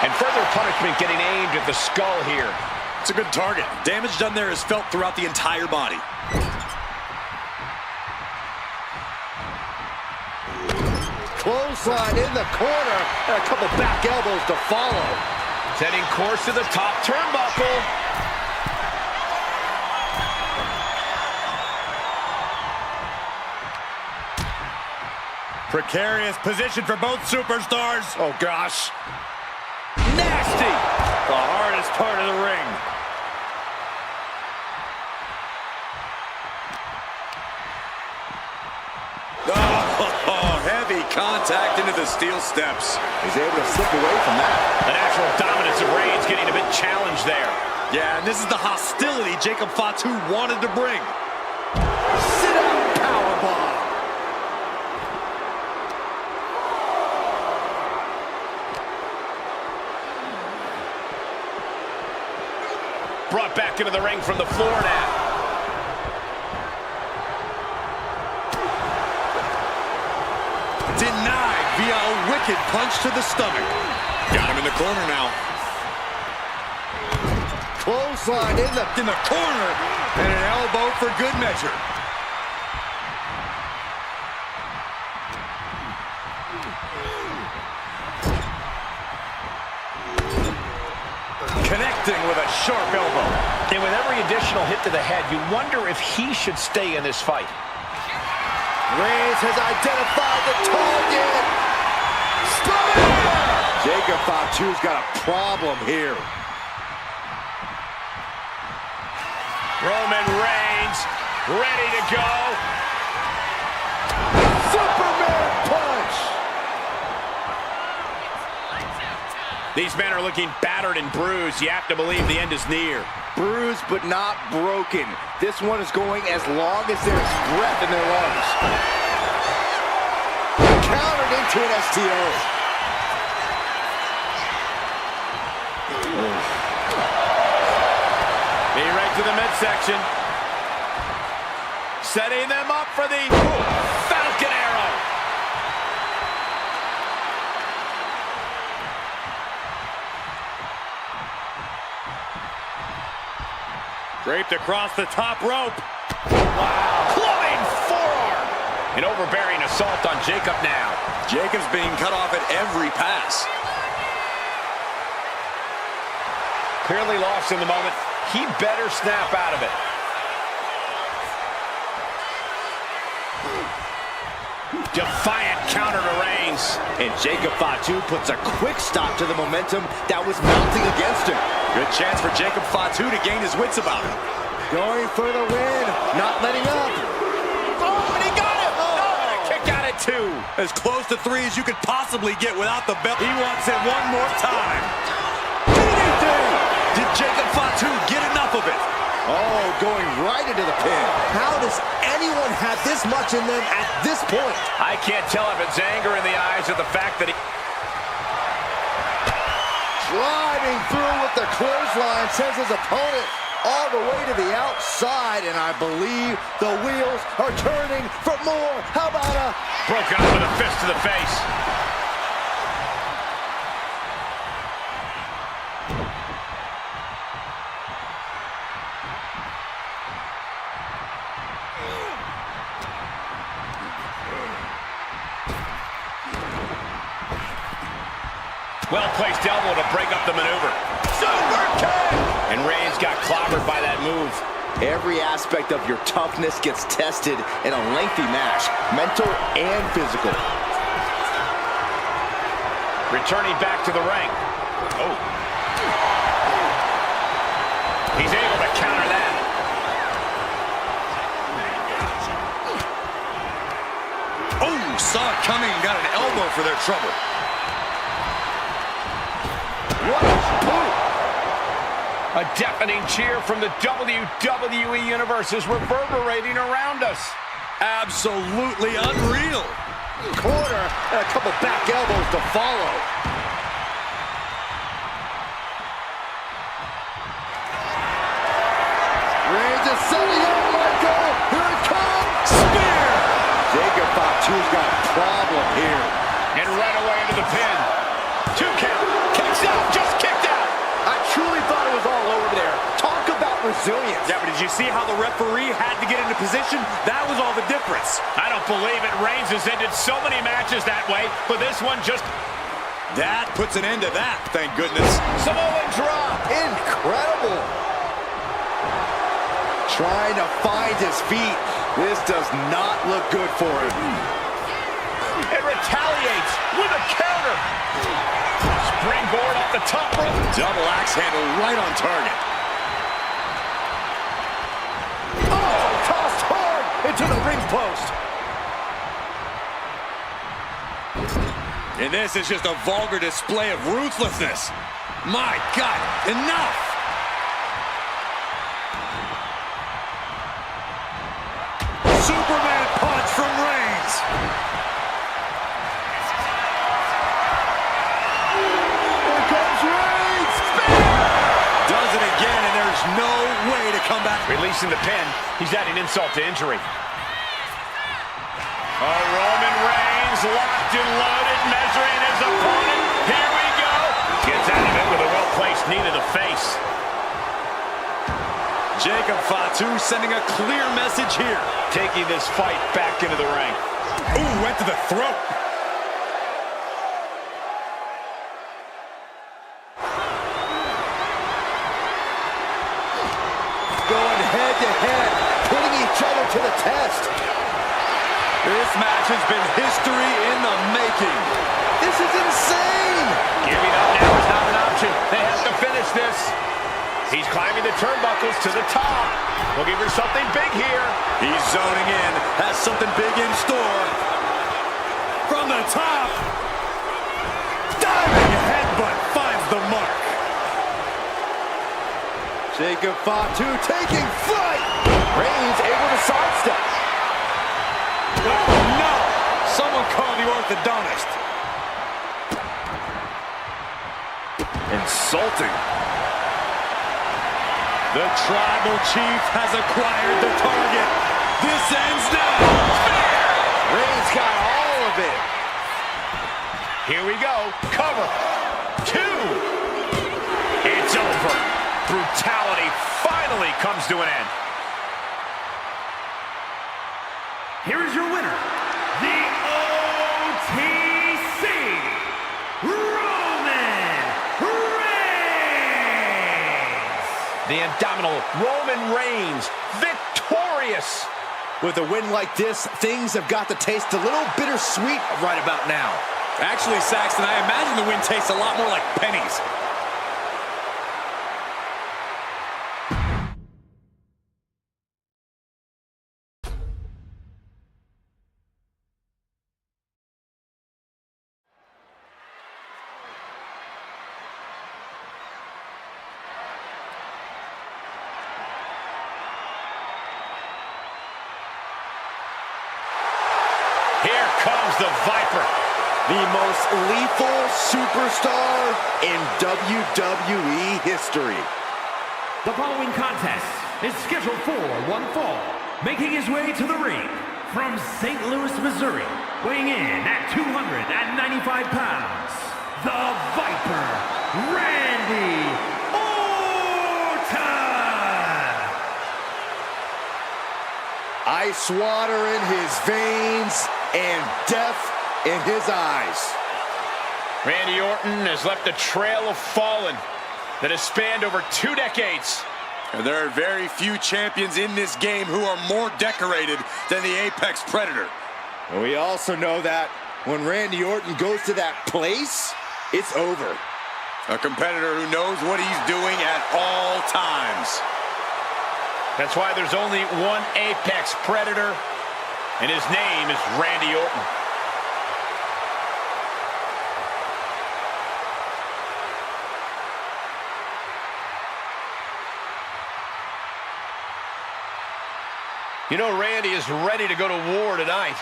And further punishment getting aimed at the skull here. It's a good target. Damage done there is felt throughout the entire body. Clothesline in the corner, and a couple back elbows to follow. Setting course to the top turnbuckle. Precarious position for both superstars. Oh, gosh. Nasty! The hardest part of the ring. Oh, heavy contact into the steel steps. He's able to slip away from that. The natural dominance of Reigns getting a bit challenged there. Yeah, and this is the hostility Jacob Fatu wanted to bring. Sit-out powerbomb. Brought back into the ring from the floor now. Denied via a wicked punch to the stomach. Got him in the corner now. Clothesline in the corner. And an elbow for good measure. Connecting with a sharp elbow. And with every additional hit to the head, you wonder if he should stay in this fight. Reigns has identified the target. Spear! Jacob Fatu's got a problem here. Roman Reigns ready to go. Superman punch! These men are looking battered and bruised. You have to believe the end is near. Bruised but not broken. This one is going as long as there's breath in their lungs. Countered into an STO. Knee right to the midsection. Setting them up for the Falcon Arrow. Draped across the top rope. Wow. Clubbing forearm. An overbearing assault on Jacob now. Jacob's being cut off at every pass. Clearly lost in the moment. He better snap out of it. Defiant counter to Reigns. And Jacob Fatu puts a quick stop to the momentum that was mounting against him. Good chance for Jacob Fatu to gain his wits about him. Going for the win, not letting up. Oh, and he got it! Oh, and a kick out at 2. As close to 3 as you could possibly get without the belt. He wants it one more time. DDT! Did Jacob Fatu get enough of it? Oh, going right into the pin. How does anyone have this much in them at this point? I can't tell if it's anger in the eyes or the fact that he... Driving through with the clothesline, sends his opponent all the way to the outside, and I believe the wheels are turning for more. How about a... Broke out with a fist to the face. Well-placed elbow to break up the maneuver. Super kick! And Reigns got clobbered by that move. Every aspect of your toughness gets tested in a lengthy match, mental and physical. Returning back to the ring. Oh. He's able to counter that. Oh, saw it coming and got an elbow for their trouble. What a boot! A deafening cheer from the WWE Universe is reverberating around us. Absolutely unreal. Corner and a couple back elbows to follow. Reigns is setting up, Michael. Here it comes. Spear. Jacob Fatu's got a problem here. And right away into the pin. 2 count. Kicks out. resilience. Yeah, but did you see how the referee had to get into position? That was all the difference. I don't believe it. Reigns has ended so many matches that way, but this one just... That puts an end to that, thank goodness. Samoa drop. Incredible. Trying to find his feet. This does not look good for him. It retaliates with a counter. Springboard off the top rope. Double axe handle right on target. Oh, tossed hard into the ring post. And this is just a vulgar display of ruthlessness. My God, enough! Superman punch from Reigns. Here comes Reigns. Does it again, and there's no way to come back. Releasing the pin. He's adding insult to injury. Roman Reigns locked and loaded, measuring his opponent. Here we go. Gets out of it with a well-placed knee to the face. Jacob Fatu sending a clear message here. Taking this fight back into the ring. Ooh, went to the throat. Going head to head, putting each other to the test. This match has been history in the making. This is insane. Giving up now is not an option. They have to finish this. He's climbing the turnbuckles to the top. Looking for something big here. He's zoning in, has something big in store. From the top. Diving headbutt finds the mark. Jacob Fatu taking flight. Reigns able to sidestep. Oh, no! Someone call the orthodontist. Insulting. The tribal chief has acquired the target. This ends now. Reigns got all of it. Here we go. Cover. 2. It's over. Brutality finally comes to an end. Here is your winner, the OTC, Roman Reigns! The indomitable Roman Reigns, victorious! With a win like this, things have got to taste a little bittersweet right about now. Actually, Saxton, I imagine the win tastes a lot more like pennies. Here comes the Viper. The most lethal superstar in WWE history. The following contest is scheduled for one fall. Making his way to the ring from St. Louis, Missouri, weighing in at 295 pounds, the Viper, Randy Orton! Ice water in his veins and death in his eyes. Randy Orton has left a trail of fallen that has spanned over 2 decades. And there are very few champions in this game who are more decorated than the Apex Predator. And we also know that when Randy Orton goes to that place, it's over. A competitor who knows what he's doing at all times. That's why there's only one Apex Predator, and his name is Randy Orton. You know, Randy is ready to go to war tonight.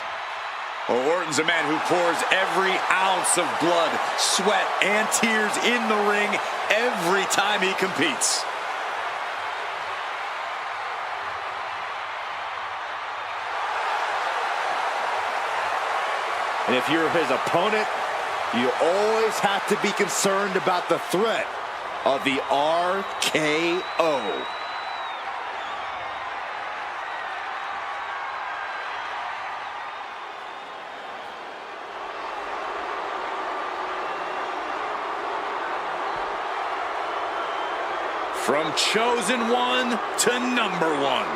Well, Orton's a man who pours every ounce of blood, sweat, and tears in the ring every time he competes. And if you're his opponent, you always have to be concerned about the threat of the RKO. From chosen one to number one.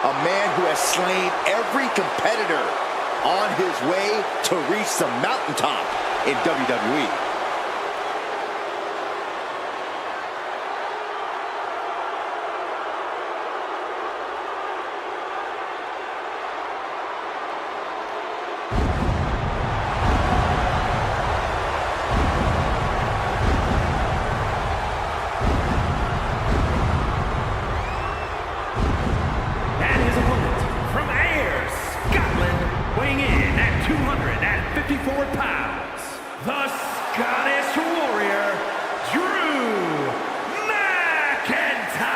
A man who has slain every competitor on his way to reach the mountaintop in WWE. Weighing in at 254 pounds, the Scottish Warrior, Drew McIntyre.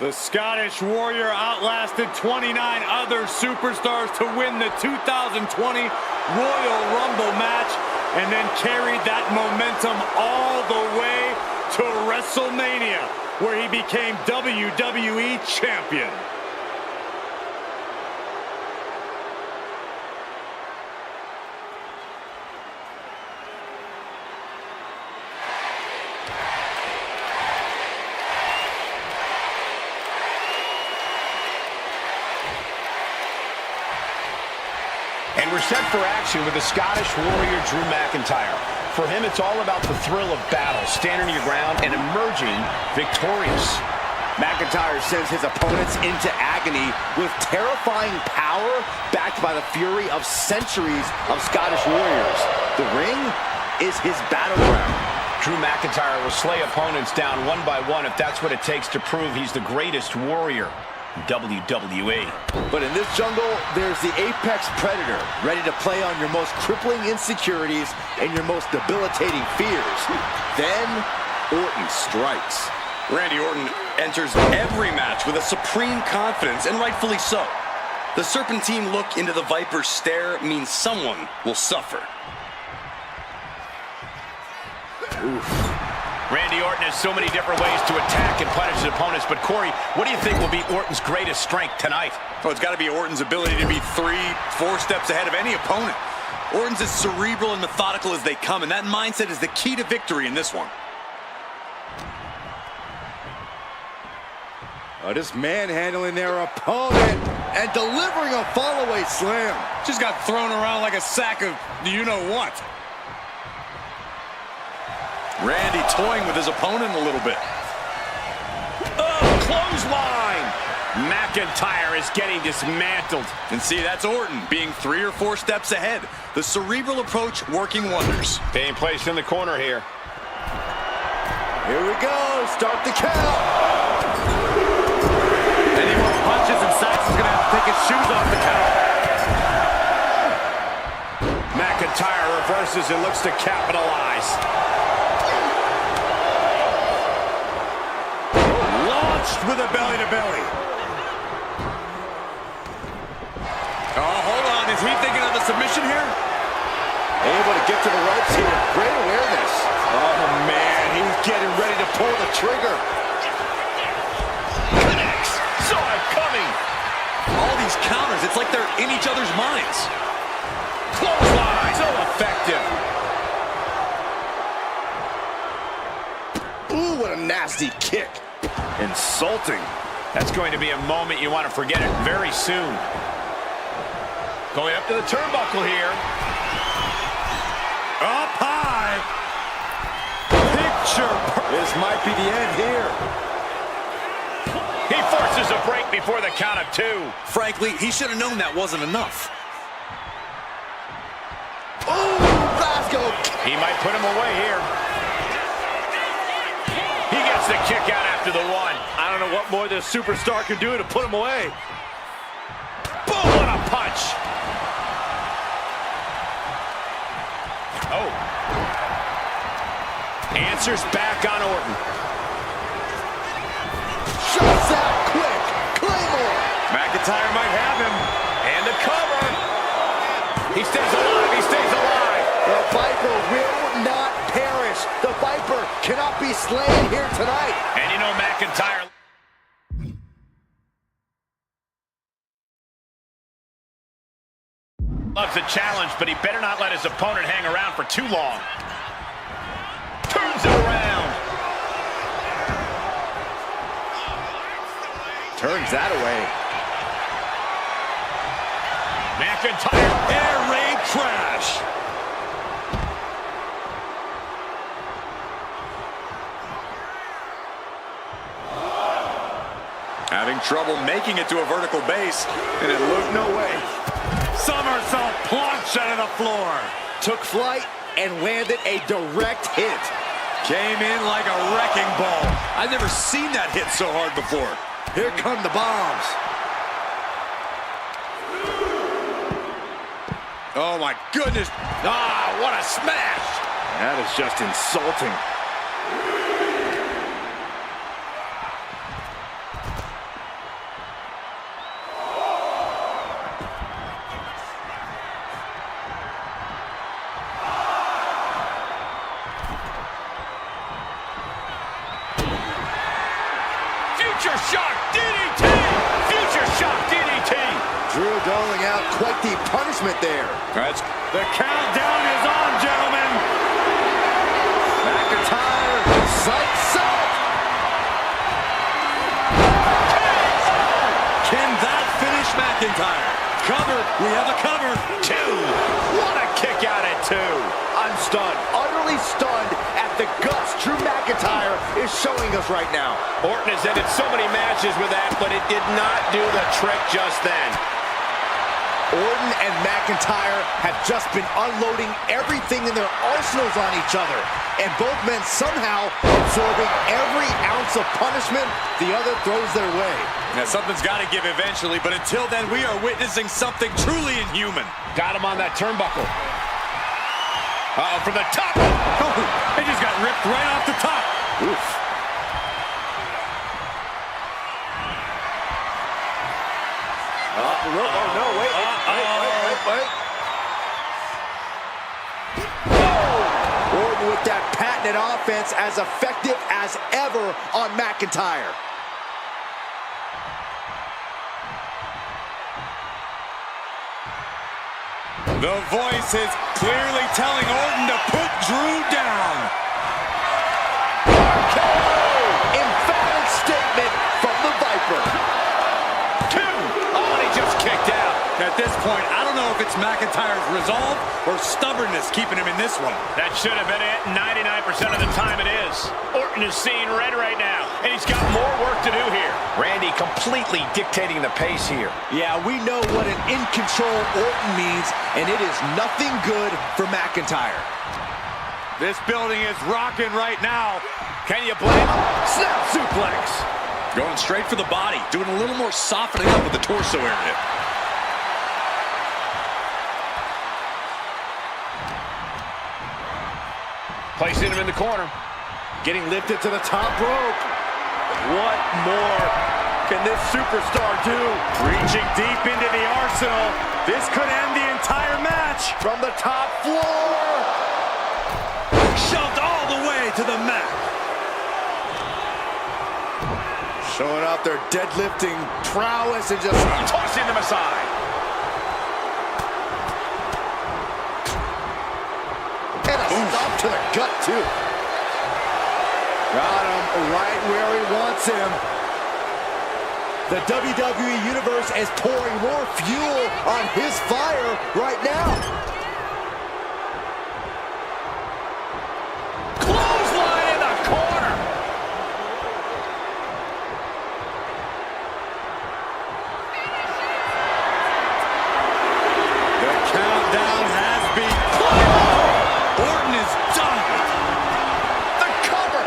The Scottish Warrior outlasted 29 other superstars to win the 2020 Royal Rumble match and then carried that momentum all the way to WrestleMania, where he became WWE Champion. And we're set for action with the Scottish Warrior, Drew McIntyre. For him, it's all about the thrill of battle, standing your ground and emerging victorious. McIntyre sends his opponents into agony with terrifying power backed by the fury of centuries of Scottish warriors. The ring is his battleground. Drew McIntyre will slay opponents down one by one if that's what it takes to prove he's the greatest warrior in WWE. But in this jungle, there's the apex predator, ready to play on your most crippling insecurities and your most debilitating fears. Then, Orton strikes. Randy Orton enters every match with a supreme confidence, and rightfully so. The serpentine look into the Viper's stare means someone will suffer. Oof. Randy Orton has so many different ways to attack and punish his opponents, but Corey, what do you think will be Orton's greatest strength tonight? Oh, it's got to be Orton's ability to be 3-4 steps ahead of any opponent. Orton's as cerebral and methodical as they come, and that mindset is the key to victory in this one. Just manhandling their opponent and delivering a fallaway slam. Just got thrown around like a sack of you-know-what. Randy toying with his opponent a little bit. Oh, clothesline! McIntyre is getting dismantled. And see, that's Orton being 3 or 4 steps ahead. The cerebral approach working wonders. Being placed in the corner here. Here we go. Start the count. Any more punches and Saxon's going to have to take his shoes off the count. McIntyre reverses and looks to capitalize. With a belly-to-belly. Oh, hold on. Is he thinking of the submission here? Able to get to the ropes here. Great awareness. Oh, man. He's getting ready to pull the trigger. Connects. Saw it coming. All these counters, it's like they're in each other's minds. Clothesline. So effective. Ooh, what a nasty kick. Insulting. That's going to be a moment you want to forget it very soon. Going up to the turnbuckle here. Up high. Picture. This might be the end here. He forces a break before the count of 2. Frankly, he should have known that wasn't enough. Ooh, Glasgow. He might put him away here. He gets the kick out after the 1. I don't know what more this superstar can do to put him away. Boom, what a punch. Oh. Answers back on Orton. Shots out quick. Claymore. McIntyre might have him. And the cover. He stays alive. He stays alive. The Viper will not perish. The Viper cannot be slain here tonight. And you know McIntyre loves a challenge, but he better not let his opponent hang around for too long. Turns Turns that away. McIntyre, air raid crash. Having trouble making it to a vertical base, and it looked no way. Somersault plunge out of the floor. Took flight and landed a direct hit. Came in like a wrecking ball. I've never seen that hit so hard before. Here come the bombs. Oh my goodness. Ah, what a smash. That is just insulting. Future shock DDT! Future shock DDT! Drew doling out quite the punishment there. That's the countdown is on, gentlemen. McIntyre, sights up. Can that finish McIntyre? Cover, we have a cover. 2. What a kick out at 2. I'm stunned, utterly stunned at the guts Drew McIntyre is showing us right now. Orton has ended so many matches with that, but it did not do the trick just then. Orton and McIntyre have just been unloading everything in their arsenals on each other. And both men somehow absorbing every ounce of punishment the other throws their way. Now, something's got to give eventually, but until then, we are witnessing something truly inhuman. Got him on that turnbuckle. From the top. Oh, it just got ripped right off the top. Oof. Oh, no, wait. Orton with that patented offense as effective as ever on McIntyre. The voice is clearly telling Orton to put Drew down. Emphatic statement from the Viper. 2. Oh, and he just kicked out. At this point, I don't know if it's McIntyre's resolve or stubbornness keeping him in this one. That should have been it. 99% of the time it is. Orton is seeing red right now, and he's got more work to do here. Randy completely dictating the pace here. Yeah, we know what an in-control Orton means, and it is nothing good for McIntyre. This building is rocking right now. Can you blame him? Snap suplex. Going straight for the body, doing a little more softening up with the torso area. Placing him in the corner. Getting lifted to the top rope. What more can this superstar do? Reaching deep into the arsenal. This could end the entire match. From the top floor. Shoved all the way to the mat. Showing off their deadlifting prowess and just Tossing them aside. and a stop to the gut, too. Got him right where he wants him. The WWE Universe is pouring more fuel on his fire right now. Clothesline in the corner. The countdown has begun. Orton is done. The cover.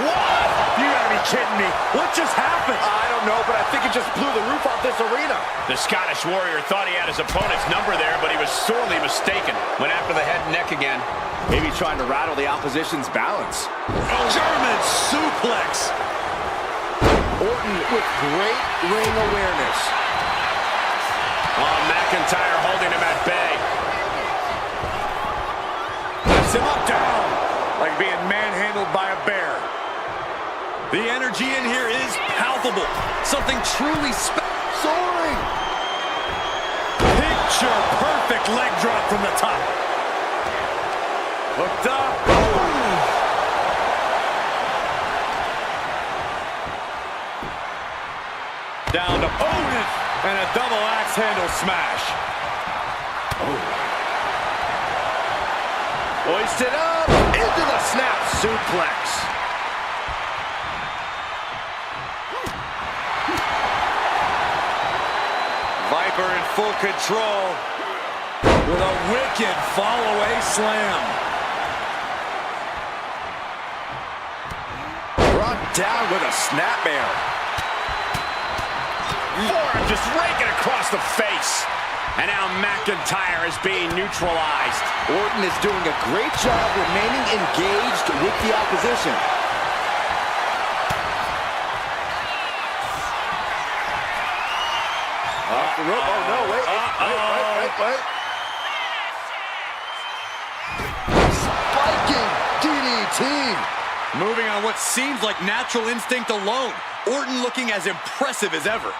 What? You gotta be kidding me. What just happened? I don't know, but I think it just blew the roof off this arena. The Scottish Warrior thought he had his opponent's number there, but he was sorely mistaken. Went after the head and neck again. Maybe trying to rattle the opposition's balance. German suplex. Orton with great ring awareness. Oh, McIntyre holding him at bay. Lifts him up down like being manhandled by a bear. The energy in here is palpable. Something truly special. Soaring. Picture perfect leg drop from the top. Hooked up. And a double axe handle smash. Hoisted up into the snap suplex. Viper in full control with a wicked fall-away slam. Brought down with a snapmare. Forearm just raking across the face. And now McIntyre is being neutralized. Orton is doing a great job remaining engaged with the opposition. Off the rope. Oh, no, wait. Spiking DDT. Moving on what seems like natural instinct alone. Orton looking as impressive as ever.